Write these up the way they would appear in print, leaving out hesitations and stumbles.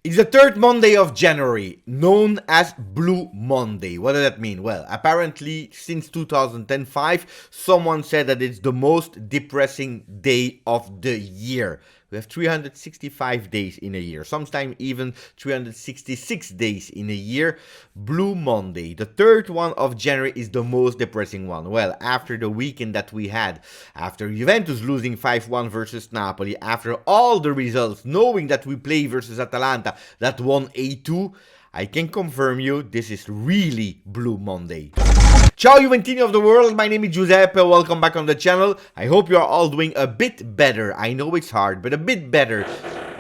It's the third Monday of January, known as Blue Monday. What does that mean? Well, apparently, since 2005, someone said that it's the most depressing day of the year. We have 365 days in a year, sometimes even 366 days in a year. Blue Monday, the third one of January, is the most depressing one. Well, after the weekend that we had, after Juventus losing 5-1 versus Napoli, after all the results, knowing that we play versus Atalanta that won 8-2, I can confirm you this is really Blue Monday. Ciao Juventini of the world, my name is Giuseppe, welcome back on the channel. I hope you are all doing a bit better. I know it's hard, but a bit better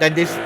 than this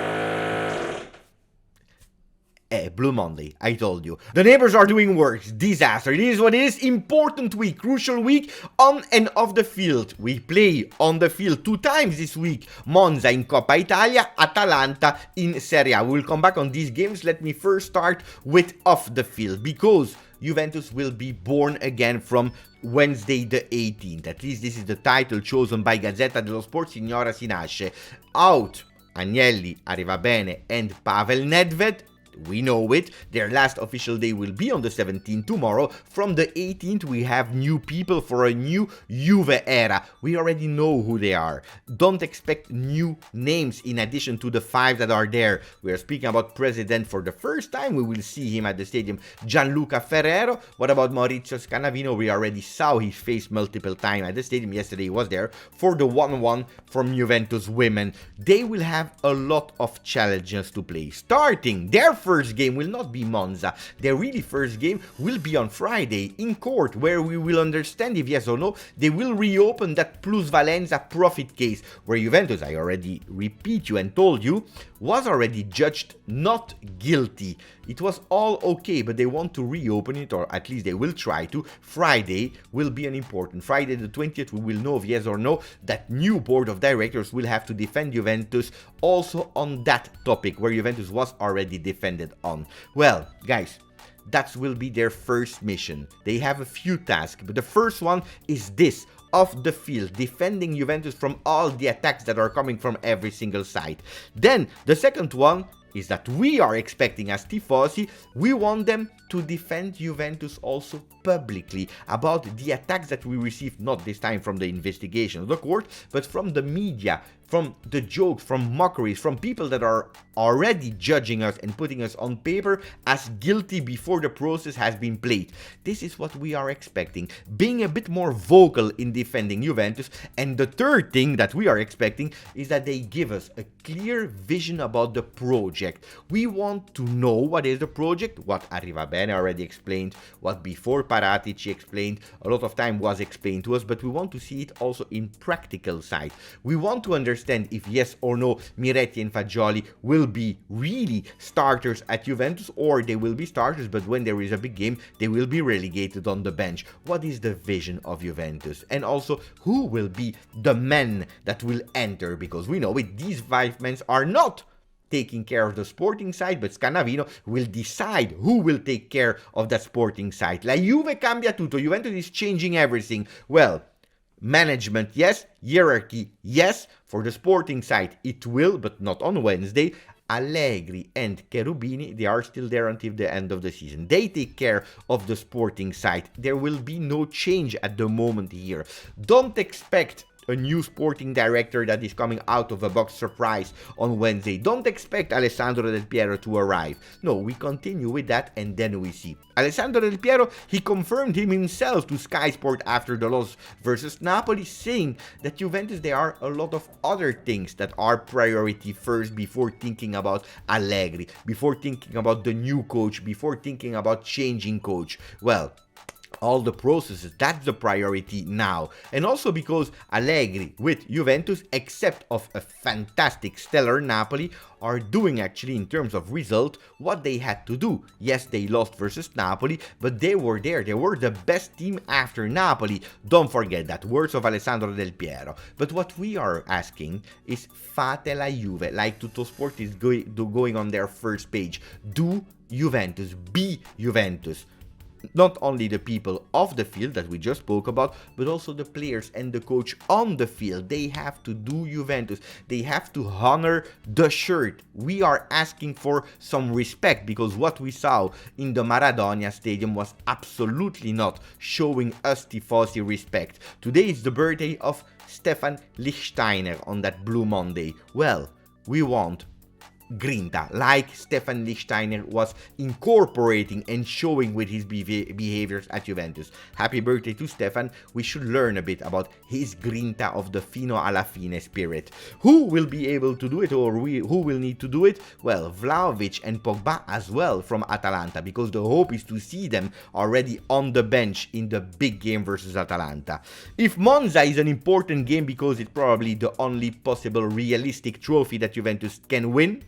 Blue Monday, I told you. The neighbors are doing worse. Disaster. It is what it is. Important week. Crucial week on and off the field. We play on the field 2 times this week. Monza in Coppa Italia, Atalanta in Serie. We'll come back on these games. Let me first start with off the field, because Juventus will be born again from Wednesday the 18th. At least this is the title chosen by Gazzetta dello Sport. Signora si nasce. Out Agnelli, Arrivabene and Pavel Nedved. We know it. Their last official day will be on the 17th tomorrow. From the 18th, we have new people for a new Juve era. We already know who they are. Don't expect new names in addition to the 5 that are there. We are speaking about President for the first time. We will see him at the stadium. Gianluca Ferrero. What about Maurizio Scanavino? We already saw his face multiple times at the stadium. Yesterday he was there for the 1-1 from Juventus women. They will have a lot of challenges to play. Starting their first game will not be Monza. Their really first game will be on Friday in court, where we will understand if yes or no they will reopen that plusvalenza profit case, where Juventus, I already repeat you and told you, was already judged not guilty. It was all okay, but they want to reopen it, or at least they will try to. Friday will be an important Friday the 20th. We will know if yes or no that new board of directors will have to defend Juventus also on that topic where Juventus was already defended on. Well, guys, that will be their first mission. They have a few tasks, but the first one is this: off the field, defending Juventus from all the attacks that are coming from every single side. Then the second one is that we are expecting as tifosi, we want them to defend Juventus also publicly about the attacks that we received, not this time from the investigation of the court, but from the media, from the jokes, from mockeries, from people that are already judging us and putting us on paper as guilty before the process has been played. This is what we are expecting, being a bit more vocal in defending Juventus. And the third thing that we are expecting is that they give us a clear vision about the project. We want to know what is the project, what Arrivabene already explained, what before Paratici explained, a lot of time was explained to us, but we want to see it also in practical side. We want to understand if yes or no Miretti and Fagioli will be really starters at Juventus, or they will be starters, but when there is a big game, they will be relegated on the bench. What is the vision of Juventus? And also, who will be the men that will enter? Because we know it, these 5 men are not taking care of the sporting side, but Scanavino will decide who will take care of that sporting side. La Juve cambia tutto. Juventus is changing everything. Well, management, yes. Hierarchy, yes. For the sporting side, it will, but not on Wednesday. Allegri and Cherubini, they are still there until the end of the season. They take care of the sporting side. There will be no change at the moment here. Don't expect a new sporting director that is coming out of a box surprise on Wednesday. Don't expect Alessandro Del Piero to arrive. No, we continue with that and then we see. Alessandro Del Piero, he confirmed him himself to Sky Sport after the loss versus Napoli, saying that Juventus, there are a lot of other things that are priority first before thinking about Allegri, before thinking about the new coach, before thinking about changing coach. Well, all the processes, that's the priority now. And also because Allegri with Juventus, except of a fantastic stellar Napoli, are doing actually in terms of result what they had to do. Yes, they lost versus Napoli, but they were there. They were the best team after Napoli. Don't forget that. Words of Alessandro Del Piero. But what we are asking is fate la Juve, like Tuttosport is going on their first page. Do Juventus, be Juventus. not only the people off the field that we just spoke about, but also the players and the coach on the field. They have to do Juventus. They have to honor the shirt. We are asking for some respect, because what we saw in the Maradona Stadium was absolutely not showing us tifosi respect. Today is the birthday of Stefan Lichtsteiner on that Blue Monday. Well, we want grinta, like Stefan Lichtsteiner was incorporating and showing with his behaviors at Juventus. Happy birthday to Stefan. We should learn a bit about his grinta of the fino alla fine spirit. Who will be able to do it, or who will need to do it? Well, Vlahovic and Pogba as well from Atalanta, because the hope is to see them already on the bench in the big game versus Atalanta. If Monza is an important game because it's probably the only possible realistic trophy that Juventus can win,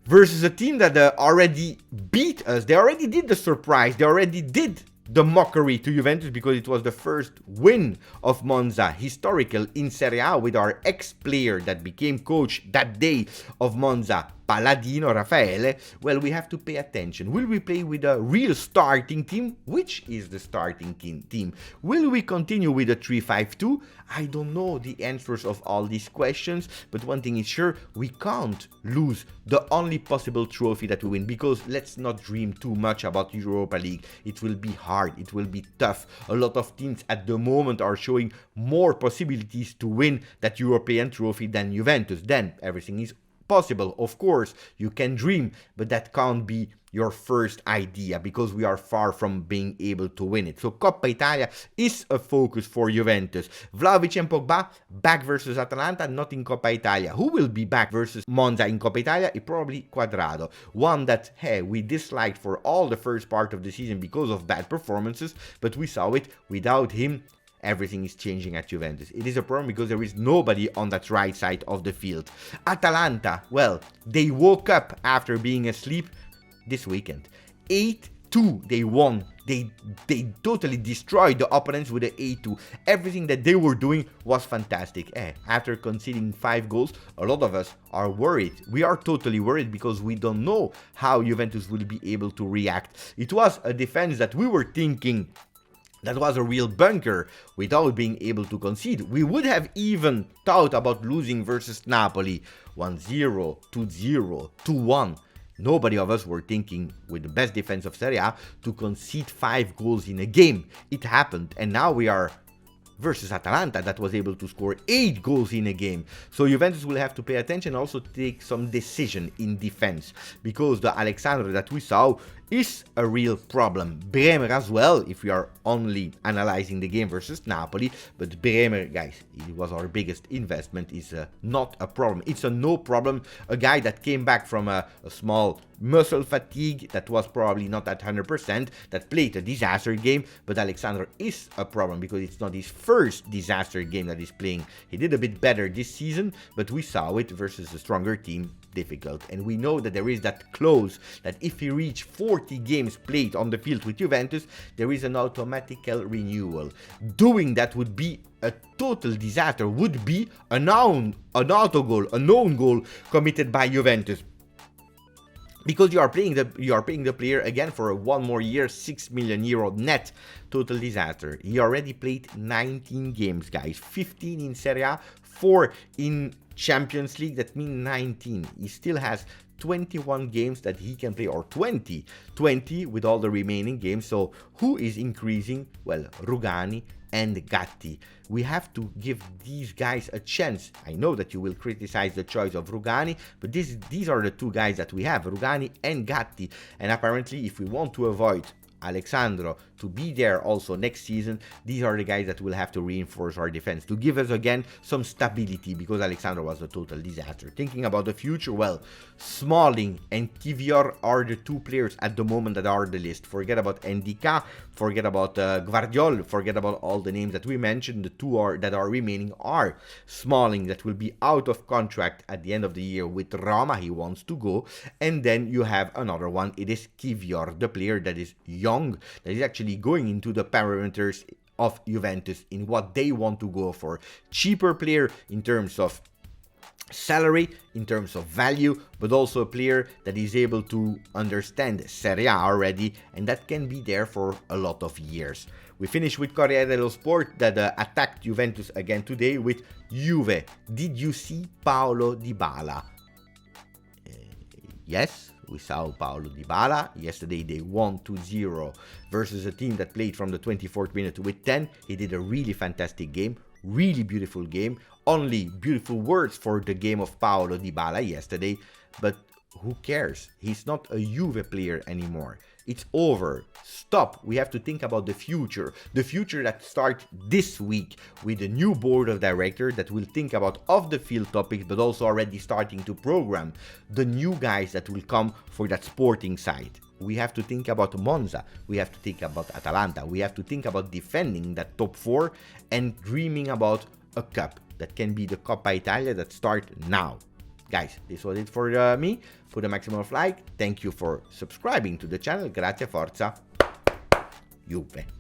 versus a team that already beat us. They already did the surprise. They already did the mockery to Juventus, because it was the first win of Monza, historical, in Serie A, with our ex-player that became coach that day of Monza, Paladino Raffaele. Well, we have to pay attention. Will we play with a real starting team? Which is the starting team? Will we continue with a 3-5-2? I don't know the answers of all these questions, but one thing is sure, we can't lose the only possible trophy that we win, because let's not dream too much about Europa League. It will be hard, it will be tough. A lot of teams at the moment are showing more possibilities to win that European trophy than Juventus. Then everything is possible. Of course, you can dream, but that can't be your first idea, because we are far from being able to win it. So Coppa Italia is a focus for Juventus. Vlahovic and Pogba back versus Atalanta, not in Coppa Italia. Who will be back versus Monza in Coppa Italia? It's probably Quadrado, one that, hey, we disliked for all the first part of the season because of bad performances, but we saw it. Without him, everything is changing at Juventus. It is a problem because there is nobody on that right side of the field. Atalanta, well, they woke up after being asleep this weekend. 8-2 they won. They totally destroyed the opponents with the 8-2. Everything that they were doing was fantastic. After conceding 5 goals, a lot of us are worried. We are totally worried because we don't know how Juventus will be able to react. It was a defense that we were thinking that was a real bunker without being able to concede. We would have even thought about losing versus Napoli 1-0, 2-0, 2-1. Nobody of us were thinking, with the best defense of Serie A, to concede 5 goals in a game. It happened, and now we are versus Atalanta that was able to score 8 goals in a game. So Juventus will have to pay attention, also take some decision in defense, because the Alexandro that we saw is a real problem. Bremer as well, if we are only analyzing the game versus Napoli, but Bremer, guys, it was our biggest investment, is not a problem. It's a no problem. A guy that came back from a small muscle fatigue, that was probably not at 100%, that played a disaster game, but Alexandro is a problem because it's not his first disaster game that he's playing. He did a bit better this season, but we saw it versus a stronger team, difficult. And we know that there is that clause that if he reach 40 games played on the field with Juventus, there is an automatical renewal. Doing that would be a total disaster, would be a known goal committed by Juventus. Because you are paying the player again for 1 more year, 6 million euro net. Total disaster. He already played 19 games, guys. 15 in Serie A, 4 in Champions League. That means 19. He still has 21 games that he can play, or 20 with all the remaining games. So who is increasing? Well, Rugani and Gatti. We have to give these guys a chance. I know that you will criticize the choice of Rugani, but these are the 2 guys that we have, Rugani and Gatti. And apparently, if we want to avoid Alexandro to be there also next season, these are the guys that will have to reinforce our defense to give us again some stability, because Alexandro was a total disaster. Thinking about the future, well, Smalling and Kivior are the 2 players at the moment that are on the list. Forget about Ndika, forget about Gvardiol, forget about all the names that we mentioned. The 2 that are remaining are Smalling, that will be out of contract at the end of the year with Roma. He wants to go. And then you have another one. It is Kivior, the player that is young, that is actually going into the parameters of Juventus in what they want to go for. Cheaper player in terms of salary, in terms of value, but also a player that is able to understand Serie A already, and that can be there for a lot of years. We finish with Corriere dello Sport that attacked Juventus again today with Juve. Did you see Paulo Dybala? Yes, we saw Paulo Dybala. Yesterday they won 2-0 versus a team that played from the 24th minute with 10. He did a really fantastic game, really beautiful game. Only beautiful words for the game of Paulo Dybala yesterday, but who cares? He's not a Juve player anymore. It's over. Stop. We have to think about the future that starts this week with a new board of directors that will think about off-the-field topics, but also already starting to program the new guys that will come for that sporting side. We have to think about Monza, we have to think about Atalanta, we have to think about defending that top 4 and dreaming about a cup that can be the Coppa Italia that starts now. Guys, this was it for me. Put a maximum of like. Thank you for subscribing to the channel. Grazie, forza, Juve.